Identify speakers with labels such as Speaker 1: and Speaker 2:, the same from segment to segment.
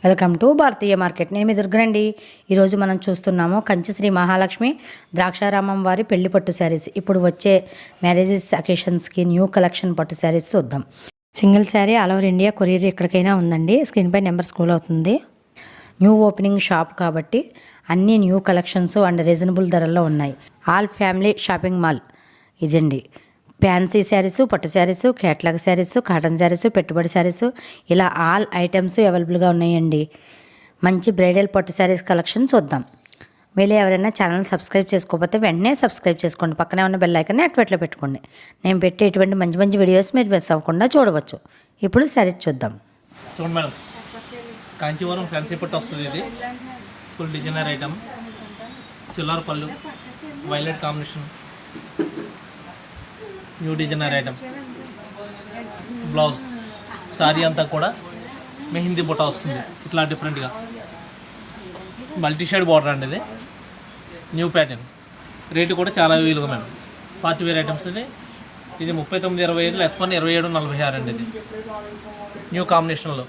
Speaker 1: Welcome to Bharatiya market. నేను మీ దుర్గనండి. ఈరోజు మనం చూస్తున్నాము కంచి శ్రీ మహాలక్ష్మి ద్రాక్షారామం వారి పెళ్లి పట్టు శారీస్. ఇప్పుడు వచ్చే మ్యారేజెస్ అకేషన్స్కి న్యూ కలెక్షన్ పట్టు శారీస్ చూద్దాం. Single sari all over India courier ఎక్కడికైనా ఉందండి. స్క్రీన్పై నెంబర్ స్క్రోల్ అవుతుంది. న్యూ ఓపెనింగ్ షాప్ కాబట్టి అన్ని న్యూ కలెక్షన్స్ అండ్ రీజనబుల్ ధరల్లో ఉన్నాయి. ఆల్ ఫ్యామిలీ షాపింగ్ మాల్ ఇదండి. ఫ్యాన్సీ శారీసు, పట్టు శారీసు, కేటలాగ్ శారీసు, కాటన్ శారీసు, పెట్టుబడి శారీసు, ఇలా ఆల్ ఐటమ్స్ అవైలబుల్గా ఉన్నాయండి. మంచి బ్రైడల్ పట్టు శారీస్ కలెక్షన్ చూద్దాం. మీలో ఎవరైనా ఛానల్ సబ్స్క్రైబ్ చేసుకోకపోతే వెంటనే సబ్స్క్రైబ్ చేసుకోండి. పక్కనే ఉన్న బెల్ ఐకాన్ని యాక్టివేట్లో పెట్టుకోండి. నేను పెట్టే ఇటువంటి మంచి మంచి వీడియోస్ మీరు మిస్ అవ్వకుండా చూడవచ్చు. ఇప్పుడు శారీస్ చూద్దాం.
Speaker 2: చూడండి మేడం, కాంచీవరం ఫ్యాన్సీ పట్టు వస్తుంది. ఇది ఫుల్ డిజైనర్ ఐటమ్, సిల్వర్ పళ్ళు, violet combination, new designer item, blouse, sorry అంతా కూడా మెహిందీ బుట్ట వస్తుంది. ఇట్లా డిఫరెంట్గా మల్టీ షేడ్ బార్డర్ అండి. ఇది న్యూ ప్యాటర్న్. రేటు కూడా చాలా వీలుగా మేడం. పార్టీ వేర్ ఐటమ్స్ ఇది. ఇది 3925 లెస్ పని 2746 అండి. ఇది న్యూ కాంబినేషన్లో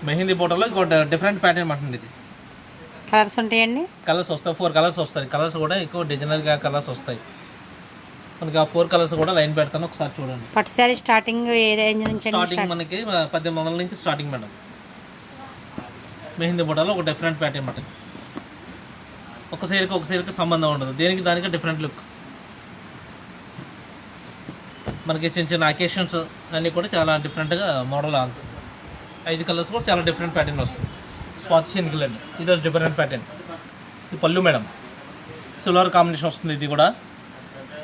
Speaker 2: మెహిందీ బుట్టలో ఇంకో డిఫరెంట్ ప్యాటర్న్ అంటుంది. ఇది
Speaker 1: కలర్స్ ఉంటాయండి.
Speaker 2: కలర్స్ వస్తాయి, 4 కలర్స్ వస్తాయి. కలర్స్ కూడా ఎక్కువ డిజైనర్గా కలర్స్ వస్తాయి మనకి. ఆ 4 కలర్స్ కూడా లైన్ పెడతాను, ఒకసారి చూడండి.
Speaker 1: పట్టు శారీ స్టార్టింగ్ ఏ రేంజ్ నుంచి?
Speaker 2: స్టార్టింగ్ మనకి 1800 నుంచి స్టార్టింగ్ మేడం. మెహిందీ బుట్టలో ఒక డిఫరెంట్ ప్యాటర్న్ మాట. ఒక సైడ్కి సంబంధం ఉండదు, దేనికి దానికి డిఫరెంట్ లుక్. మనకి చిన్న చిన్న అకేషన్స్ అన్నీ కూడా చాలా డిఫరెంట్గా మోడల్ ఆగుతుంది. 5 కలర్స్ కూడా చాలా డిఫరెంట్ ప్యాటర్న్ వస్తుంది. స్వాతి సిల్క్ అండి, ఇది డిఫరెంట్ ప్యాటర్న్. ఇది పళ్ళు మేడం, సిల్వర్ కాంబినేషన్ వస్తుంది. ఇది కూడా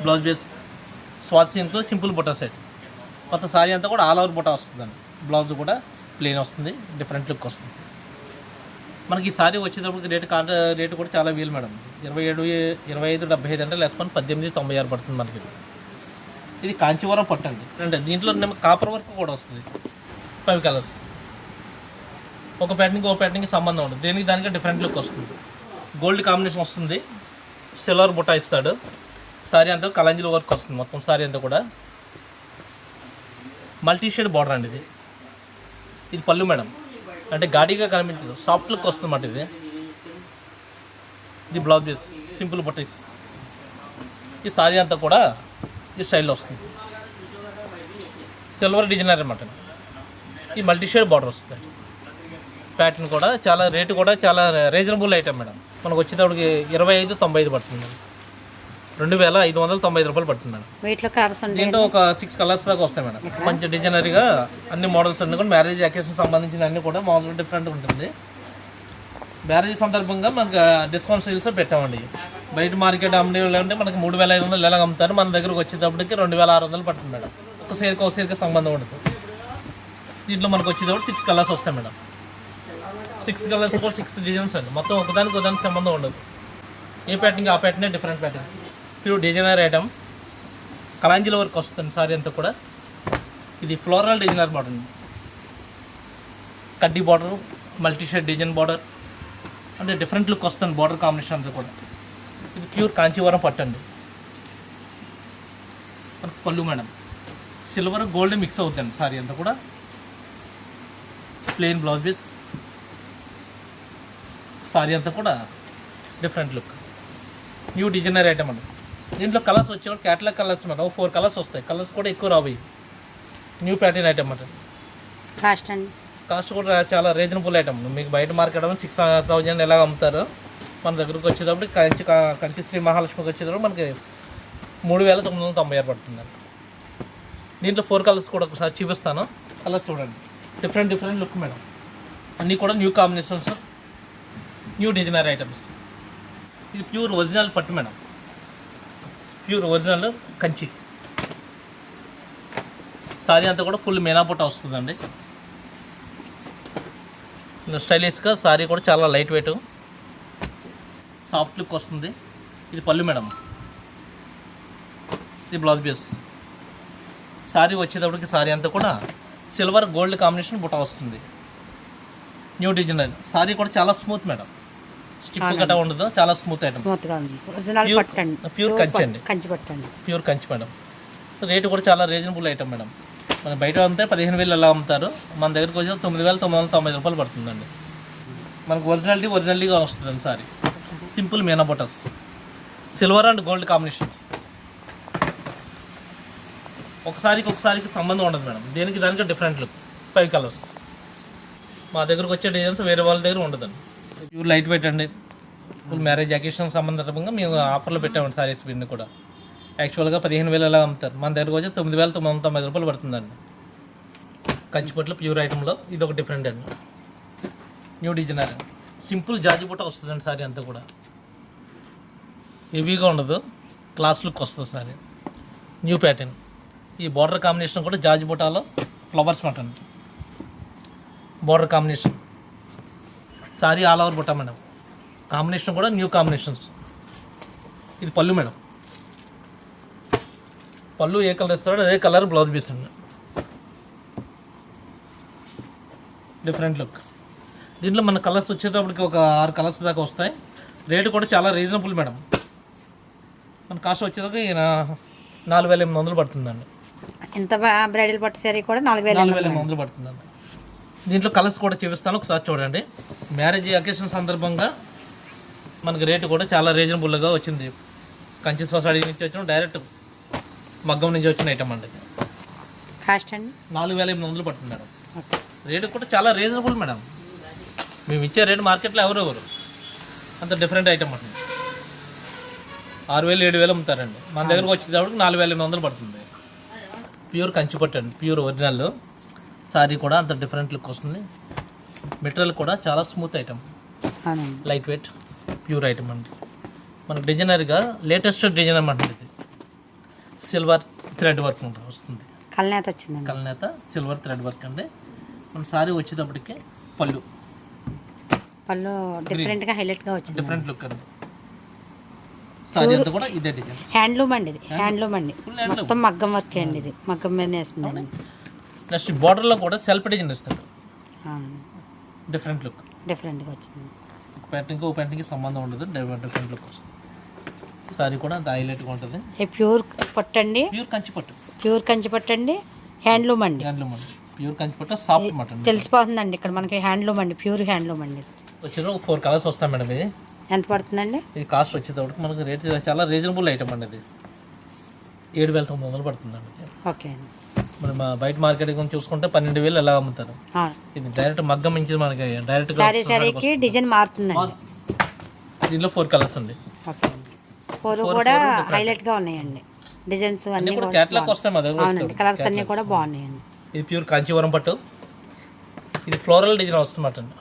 Speaker 2: బ్లౌజ్ బేస్ స్వాతి సిల్క్లో సింపుల్ బుట్ట సెట్. మొత్తం సారీ అంతా కూడా ఆల్ ఓవర్ బుట్ట వస్తుందండి. బ్లౌజ్ కూడా ప్లెయిన్ వస్తుంది, డిఫరెంట్ లుక్ వస్తుంది. మనకి ఈ సారీ వచ్చేటప్పటికి రేటు కూడా చాలా వీలు మేడం. 2575 అంటే లెస్ పని 1896 పడుతుంది మనకి. ఇది కాంచీవరం పట్టు అండి. అంటే దీంట్లో కాపర్ వర్క్ కూడా వస్తుంది. 5 కలర్స్. ఒక ప్యాటర్న్కి సంబంధం ఉండదు, దేనికి దానికి డిఫరెంట్ లుక్ వస్తుంది. గోల్డ్ కాంబినేషన్ వస్తుంది, సిల్వర్ బుట్ట ఇస్తాడు. సారీ అంతా కలంజీల వర్క్ వస్తుంది. మొత్తం సారీ అంతా కూడా మల్టీ షేడ్ బార్డర్ అండి. ఇది పళ్ళు మేడం. అంటే గాడిగా కనిపించదు, సాఫ్ట్ లుక్ వస్తుంది అన్నమాట. ఇది బ్లౌజ్ పీస్, సింపుల్ బుట్ట. ఈ సారీ అంతా కూడా ఈ స్టైల్లో వస్తుంది. సిల్వర్ డిజైనర్ అన్నమాట. ఈ మల్టీ షేడ్ బార్డర్ వస్తుంది. ప్యాటర్న్ కూడా చాలా, రేటు కూడా చాలా రీజనబుల్ ఐటమ్ మేడం. మనకు వచ్చేటప్పటికి 2595 పడుతుంది మేడం. 2595 రూపాయలు పడుతుంది మేడం.
Speaker 1: వీటిలో కలర్స్ ఉంటాయి.
Speaker 2: దీంట్లో ఒక 6 కలర్స్ దాకా వస్తాయి మేడం. మంచి డిజైనరీగా అన్ని మోడల్స్ అన్ని కూడా మ్యారేజ్ అకేషన్ సంబంధించిన అన్ని కూడా మామూలుగా డిఫరెంట్ ఉంటుంది. మ్యారేజ్ సందర్భంగా మనకు డిస్కౌంట్ సేల్స్ పెట్టామండి. బయట మార్కెట్ అమ్మే అంటే మనకి 3500 ఎలాగ అమ్ముతారు, మన దగ్గరకు వచ్చేటప్పటికి 2600 పడుతుంది మేడం. ఒక సైడ్కి సంబంధం ఉండదు. దీంట్లో మనకు వచ్చేటప్పుడు 6 కలర్స్ వస్తాయి మేడం. 6 కలర్స్ కూడా 6 డిజైన్స్ అండి. మొత్తం ఒకదానికి సంబంధం ఉండదు. ఏ ప్యాటర్న్కి ఆ ప్యాటర్నే different pattern. Pure designer item, కలాంజీల వర్క్ వస్తుంది సారీ అంతా కూడా. ఇది ఫ్లోరల్ డిజైనర్ బార్డర్, కడ్డీ border, multi shade design border, అంటే డిఫరెంట్ లుక్ వస్తుంది బార్డర్ కాంబినేషన్ అంతా కూడా. ఇది ప్యూర్ కాంచీవరం పట్టు అండి. పళ్ళు మేడం, సిల్వర్ గోల్డ్ మిక్స్ అవుతుంది సారీ అంతా కూడా. ప్లెయిన్ బ్లౌజ్ పీస్, సారీ అంతా కూడా different look, new designer item అండి. దీంట్లో కలర్స్ వచ్చేవాళ్ళు కేటలాగ్ కలర్స్ మేడం. 4 కలర్స్ వస్తాయి. కలర్స్ కూడా ఎక్కువ రావు. న్యూ ప్యాటర్న్ ఐటమ్ అంట.
Speaker 1: కాస్ట్ అండి,
Speaker 2: కాస్ట్ కూడా చాలా రీజనబుల్ ఐటమ్. మీకు బయట మార్కెట్ 6000 ఎలాగ అమ్ముతారు, మన దగ్గరకు వచ్చేటప్పుడు కంచి శ్రీ మహాలక్ష్మికి వచ్చేటప్పుడు మనకి 3996 పడుతుంది. దీంట్లో 4 కలర్స్ కూడా ఒకసారి చూపిస్తాను. కలర్స్ చూడండి, డిఫరెంట్ లుక్ మేడం. అన్నీ కూడా new combinations, new designer items. ఇది ప్యూర్ ఒరిజినల్ పట్టు madam, pure original Kanchi. Sorry అంతా కూడా ఫుల్ మీనాపుట్ట వస్తుందండి. స్టైలిష్గా సారీ కూడా చాలా లైట్ వెయిట్, సాఫ్ట్ లుక్ వస్తుంది. ఇది పళ్ళు మేడం, ఇది బ్లౌజ్ పీస్. సారీ వచ్చేటప్పటికి సారీ అంతా కూడా సిల్వర్ గోల్డ్ కాంబినేషన్ బుట్ట వస్తుంది. New designer. సారీ కూడా చాలా స్మూత్ మేడం, స్టిప్ గట్ట ఉండదు, చాలా స్మూత్ ఐటమ్. ప్యూర్ కంచి అండి,
Speaker 1: కంచి పట్టండి,
Speaker 2: ప్యూర్ కంచి మేడం. రేటు కూడా చాలా రీజనబుల్ ఐటమ్ మేడం. మన బయట అమ్మితే 15,000 అలా అమ్ముతారు, మన దగ్గరకు వచ్చి 9,990 రూపాయలు పడుతుందండి. మనకు ఒరిజినాలిటీగా వస్తుందండి సారీ. సింపుల్ మీనా బొటస్, సిల్వర్ అండ్ గోల్డ్ కాంబినేషన్స్. ఒకసారికి సంబంధం ఉండదు మేడం, దానికి డిఫరెంట్ లుక్. 5 కలర్స్. మా దగ్గరకు వచ్చే డిజైన్స్ వేరే వాళ్ళ దగ్గర ఉండదండి. ప్యూర్ లైట్ వెయిట్ అండి. ఫుల్ మ్యారేజ్ అకేషన్ సంబంధంగా మేము ఆఫర్లో పెట్టామండి సారీస్. వీడిని కూడా యాక్చువల్గా 15,000 అలా అమ్ముతారు, మన దగ్గరకు వచ్చి 9,990 రూపాయలు పడుతుందండి. కంచిపట్లు ప్యూర్ ఐటెంలో ఇది ఒక డిఫరెంట్ అండి. న్యూ డిజైనర్ సింపుల్ జాజి బుట్ట వస్తుందండి సారీ అంతా కూడా. హెవీగా ఉండదు, క్లాస్ లుక్ వస్తుంది సారీ. New pattern. ఈ బార్డర్ కాంబినేషన్ కూడా జాజి బుట్టాలో ఫ్లవర్స్ మటన్ border combination. Sari all over బుట్ట మేడం. కాంబినేషన్ కూడా న్యూ కాంబినేషన్స్. ఇది పళ్ళు మేడం. పళ్ళు ఏ కలర్ ఇస్తాడో అదే కలర్ బ్లౌజ్ పీస్ అండి. Different look. దీంట్లో మన కలర్స్ వచ్చేటప్పటికి ఒక 6 కలర్స్ దాకా వస్తాయి. రేటు కూడా చాలా రీజనబుల్ మేడం. మన కాస్ట్ వచ్చేటప్పటికి 4,800 పడుతుందండి.
Speaker 1: ఎంత బ్రైడల్ పట్టు సారీ కూడా 4,800
Speaker 2: పడుతుందండి. దీంట్లో కలర్స్ కూడా చూపిస్తాను, ఒకసారి చూడండి. మ్యారేజ్ అకేషన్ సందర్భంగా మనకి రేటు కూడా చాలా రీజనబుల్గా వచ్చింది. కంచి సొసైటీ నుంచి వచ్చిన డైరెక్ట్ మగ్గం నుంచి వచ్చిన ఐటమ్ అండి.
Speaker 1: కాస్ట్ అండి
Speaker 2: 4,800 పడుతుంది మేడం. రేటు కూడా చాలా రీజనబుల్ మేడం. మేము ఇచ్చే రేటు మార్కెట్లో ఎవరు అంత డిఫరెంట్ ఐటమ్ అండి. 6,000 7,000 అమ్ముతారండి, మన దగ్గరకు వచ్చేటప్పటికి 4,800 పడుతుంది. ప్యూర్ కంచిపట్టు అండి, ప్యూర్ ఒరిజినల్. సారీ కూడా అంత డిఫరెంట్ లుక్ వస్తుంది. మెటీరియల్ కూడా చాలా smooth item, light weight pure item అండి. మనకు డిజైనర్గా లేటెస్ట్ డిజైన్ అన్నమాట. ఇది సిల్వర్ థ్రెడ్ వర్క్ వస్తుంది.
Speaker 1: కల్నేత వచ్చింది.
Speaker 2: కల్నేత సిల్వర్ థ్రెడ్ వర్క్ అండి. మన సారీ వచ్చేటప్పటికి పళ్ళు
Speaker 1: డిఫరెంట్గా హైలైట్గా వచ్చింది.
Speaker 2: డిఫరెంట్ లుక్ అండి. సారీ అంతా కూడా ఇదే డిజైన్.
Speaker 1: హ్యాండ్లూమ్ అండి. ఇది హ్యాండ్లూమ్ అండి, మొత్తం మగ్గం వర్క్ అండి. ఇది మగ్గం మీద వేస్తుంది.
Speaker 2: నెక్స్ట్ బార్డర్లో కూడా సెల్ఫ్ డిజైన్ ఇస్తాడు. డిఫరెంట్ లుక్,
Speaker 1: డిఫరెంట్గా వచ్చింది.
Speaker 2: ప్యాంటింగ్కి సంబంధం ఉండదు, డిఫరెంట్ లుక్ వస్తుంది. సారీ కూడా అంత హైలైట్గా ఉంటుంది.
Speaker 1: ప్యూర్ పట్టు అండి, ప్యూర్ కంచి పట్టు అండి. హ్యాండ్లూమ్ అండి,
Speaker 2: ప్యూర్ కంచి పట్టు, సాఫ్ట్ మటన్
Speaker 1: తెలిసిపోతుందండి ఇక్కడ మనకి. హ్యాండ్లూమ్ అండి, ప్యూర్ హ్యాండ్లూమ్ అండి.
Speaker 2: వచ్చిన 4 కలర్స్ వస్తాయి మేడం. ఇది
Speaker 1: ఎంత పడుతుందండి?
Speaker 2: ఇది కాస్ట్ వచ్చేటప్పటికి మనకు రేట్ చాలా రీజనబుల్ ఐటమ్ అండి. ఇది 7,900 పడుతుందండి.
Speaker 1: ఓకే అండి.
Speaker 2: మనం బయట మార్కెట్ గురించి చూసుకుంటే 12,000 ఎలా అమ్ముతారు. ఇది డైరెక్ట్ మగ్గం నుంచి మనకి డైరెక్ట్
Speaker 1: సారీకి డిజైన్ మారుతుందండి.
Speaker 2: దీంట్లో 4 కలర్స్ అండి.
Speaker 1: 4 కూడా హైలైట్గా ఉన్నాయండి. డిజైన్స్ అన్నీ కూడా
Speaker 2: క్యాట్లాగ్ వస్తాయి మా దగ్గర.
Speaker 1: అవునండి, కలర్స్ అన్నీ కూడా బాగున్నాయండి.
Speaker 2: ఇది ప్యూర్ కాంచీవరం పట్టు. ఇది ఫ్లోరల్ డిజైన్ వస్తుందన్నమాట అండి,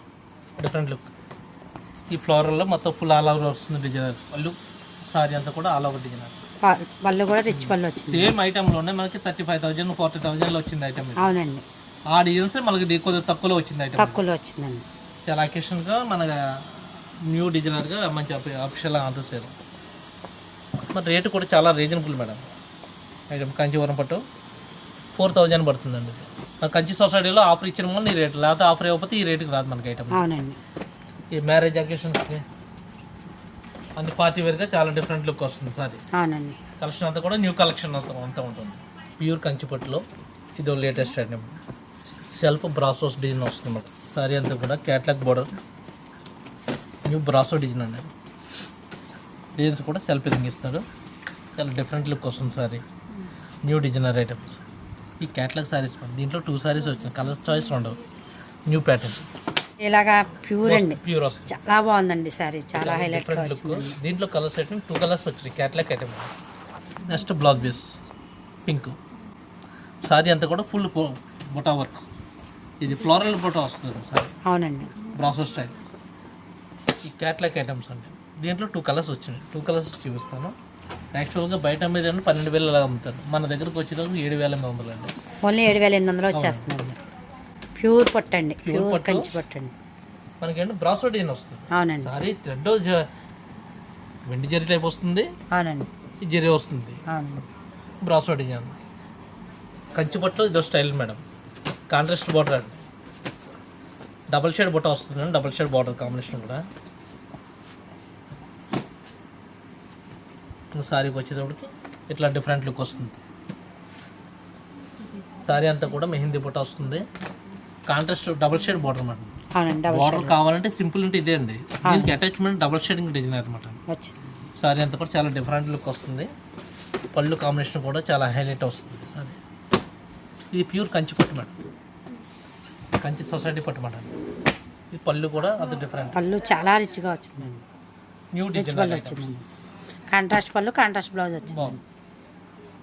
Speaker 2: డిఫరెంట్ లుక్. ఈ ఫ్లోరల్లో మొత్తం ఫుల్ ఆల్ ఓవర్ వస్తుంది డిజైన్. పళ్ళు సారీ అంతా కూడా ఆల్ ఓవర్ డిజైన్.
Speaker 1: పళ్ళు కూడా రిచ్ పళ్ళు వచ్చింది.
Speaker 2: సేమ్ ఐటమ్లోనే మనకి 35,000 40,000 వచ్చింది ఐటమ్.
Speaker 1: అవునండి.
Speaker 2: ఆ డిజైన్స్ మనకి కొద్దిగా తక్కువలో వచ్చింది ఐటమ్.
Speaker 1: తక్కువలో వచ్చిందండి.
Speaker 2: చాలా అకేషన్గా మన న్యూ డిజైనర్గా మంచి అఫిషియల్ ఆన్సర్ సేల్. మరి రేటు కూడా చాలా రీజనబుల్ మేడం. ఐటమ్ కాంచీవరం పట్టు 4,000 పడుతుందండి. కంచి సొసైటీలో ఆఫర్ ఇచ్చిన ముందు ఈ రేటు, లేకపోతే ఆఫర్ అయిపోతే ఈ రేటుకి రాదు మనకి ఐటమ్.
Speaker 1: అవునండి.
Speaker 2: ఈ మ్యారేజ్ అకేషన్స్కి అన్ని పార్టీ వేర్గా చాలా డిఫరెంట్ లుక్ వస్తుంది సారీ.
Speaker 1: అవునండి.
Speaker 2: కలెక్షన్ అంతా కూడా న్యూ కలెక్షన్ అంతా ఉంటుంది. ప్యూర్ కంచిపట్టులో ఇది లేటెస్ట్ ఐటమ్. సెల్ఫ్ బ్రాసోస్ డిజైన్ వస్తుంది అన్నమాట. సారీ అంతా కూడా catalogue border, new brasso design అండి. డిజైన్స్ కూడా సెల్ఫ్ రింగ్ ఇస్తాడు, చాలా డిఫరెంట్ లుక్ వస్తుంది సారీ. New designer items. ఈ క్యాట్లాగ్ సారీస్ దీంట్లో 2 సారీస్ వచ్చినాయి, కలర్స్ చాయిస్ ఉండవు. న్యూ ప్యాటర్న్
Speaker 1: ఇలాగా ప్యూర్ అండి,
Speaker 2: ప్యూర్ వస్తుంది.
Speaker 1: చాలా బాగుందండి సారీ, చాలా హైలైట్ లుక్.
Speaker 2: దీంట్లో కలర్స్ ఐటమ్ 2 కలర్స్ వచ్చినాయి, catalogue item. Next blouse piece pink. Sari అంతా కూడా ఫుల్ బొటా వర్క్. ఇది ఫ్లోరల్ బొటా వస్తుంది సారీ.
Speaker 1: అవునండి.
Speaker 2: బ్రాసో స్టైల్. ఈ క్యాట్లాగ్ ఐటమ్స్ అండి. దీంట్లో 2 కలర్స్ వచ్చినాయి, 2 కలర్స్ చూపిస్తాను. యాక్చువల్గా బయట మీద 12,000 అలా అమ్ముతారు, మన దగ్గరకు వచ్చేటప్పుడు 7,800 అండి.
Speaker 1: ఓన్లీ 7,800 వచ్చేస్తుందండి. ప్యూర్ పట్టండి, ప్యూర్ కంచి పట్టండి.
Speaker 2: మనకేంటి బ్రాసో డిజైన్ వస్తుంది.
Speaker 1: అవునండి.
Speaker 2: సారీ థ్రెడ్ వెండి జరీ టైప్ వస్తుంది.
Speaker 1: అవునండి.
Speaker 2: ఈ జరీ వస్తుంది.
Speaker 1: అవునండి.
Speaker 2: బ్రాసో డిజైన్ కంచి పట్టులో ఇదో స్టైల్ మేడం. కాంట్రాస్ట్ బార్డర్ అండి, డబల్ షేడ్ బుట్ట వస్తుంది, డబల్ షేడ్ బార్డర్ కాంబినేషన్ కూడా. సారీకి వచ్చేటప్పటికి ఇట్లా డిఫరెంట్ లుక్ వస్తుంది. సారీ అంతా కూడా మెహందీ బుట్ట వస్తుంది. కాంట్రాస్ట్ డబుల్ షేడ్ బార్డర్ అనమాట.
Speaker 1: అవునండి.
Speaker 2: బార్డర్ కావాలంటే సింపుల్ అంటే ఇదే అండి. దీనికి అటాచ్మెంట్ డబుల్ షేడింగ్ డిజైన్ అనమాట. సారీ అంతా కూడా చాలా డిఫరెంట్ లుక్ వస్తుంది. పళ్ళు కాంబినేషన్ కూడా చాలా హైలైట్ వస్తుంది సారీ. ఇది ప్యూర్ కంచి పట్టు మేడం, కంచి సొసైటీ పట్టు మేడం. ఈ పళ్ళు కూడా అది డిఫరెంట్,
Speaker 1: పళ్ళు చాలా రిచ్గా వచ్చిందండి.
Speaker 2: న్యూ డిజైన్
Speaker 1: పళ్ళు వచ్చిందండి. కాంట్రాస్ట్ పళ్ళు, కాంట్రాస్ట్ బ్లౌజ్ వచ్చింది.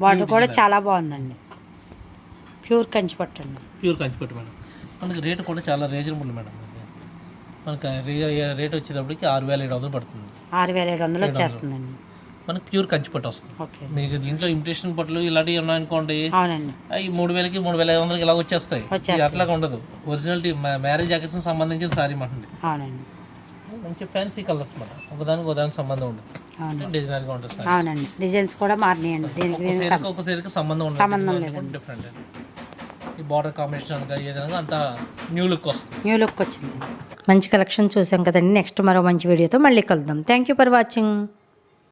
Speaker 1: బార్డర్ కూడా చాలా బాగుందండి. ప్యూర్ కంచి పట్టు అండి.
Speaker 2: ప్యూర్ కంచి పట్టు మేడం. మనకి రేటు కూడా చాలా రీజనబుల్ మేడం. మనకి రేట్ వచ్చేటప్పటికి 6,700 పడుతుంది.
Speaker 1: 6,700 వచ్చేస్తుందండి.
Speaker 2: మనకి ప్యూర్ కంచి పట్టు వస్తుంది. మీకు దీంట్లో ఇమిటేషన్ పట్లు ఇలాంటివి ఉన్నాయనుకోండి,
Speaker 1: అవునండి,
Speaker 2: అవి 3,000కి 3,500కి ఇలా వచ్చేస్తాయి. అట్లాగా ఉండదు. ఒరిజినాలిటీ మ్యారేజ్ జాకెట్స్ సంబంధించిన సారీ మాట.
Speaker 1: అవునండి.
Speaker 2: మంచి ఫ్యాన్సీ కలర్స్ మాట. ఒకదానికి సంబంధం ఉండదు. డిజైనర్గా ఉంటుంది.
Speaker 1: అవునండి. డిజైన్స్ కూడా మారినాయండి. దీనికి
Speaker 2: ఒక సీరికి సంబంధం లేదు. డిఫరెంట్. ఈ బార్డర్ కాంబినేషన్ ఏదైనా అంత న్యూ లుక్ వస్తుంది.
Speaker 1: న్యూ లుక్ వచ్చింది. మంచి కలెక్షన్ చూసాం కదండి. నెక్స్ట్ మరో మంచి వీడియోతో మళ్ళీ కలుద్దాం. Thank you for watching.